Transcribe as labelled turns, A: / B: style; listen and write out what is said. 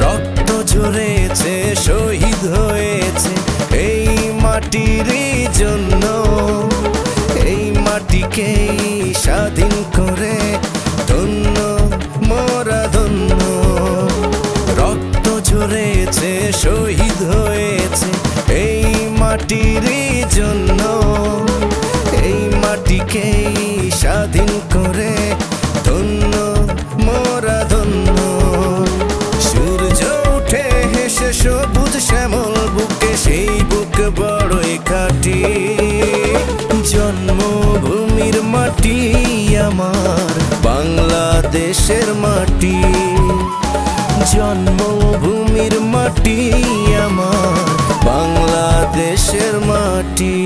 A: রক্ত ঝরেছে, শহীদ হয়েছে এই মাটির জন্য। এই মাটিকেই স্বাধীন করে ধন্য মোরা ধন্য। রক্ত ঝরেছে, শহীদ হয়েছে এই মাটির জন্য। এই মাটিকেই স্বাধীন করে ধন্য মোরা ধন্য। সূর্য উঠে হেসে সবুজ শ্যামল বুকে, সেই বুক বড়ই খাঁটি। জন্মভূমির মাটি আমার বাংলাদেশের মাটি। জন্মভূমির মাটি আমার বাংলাদেশের মাটি।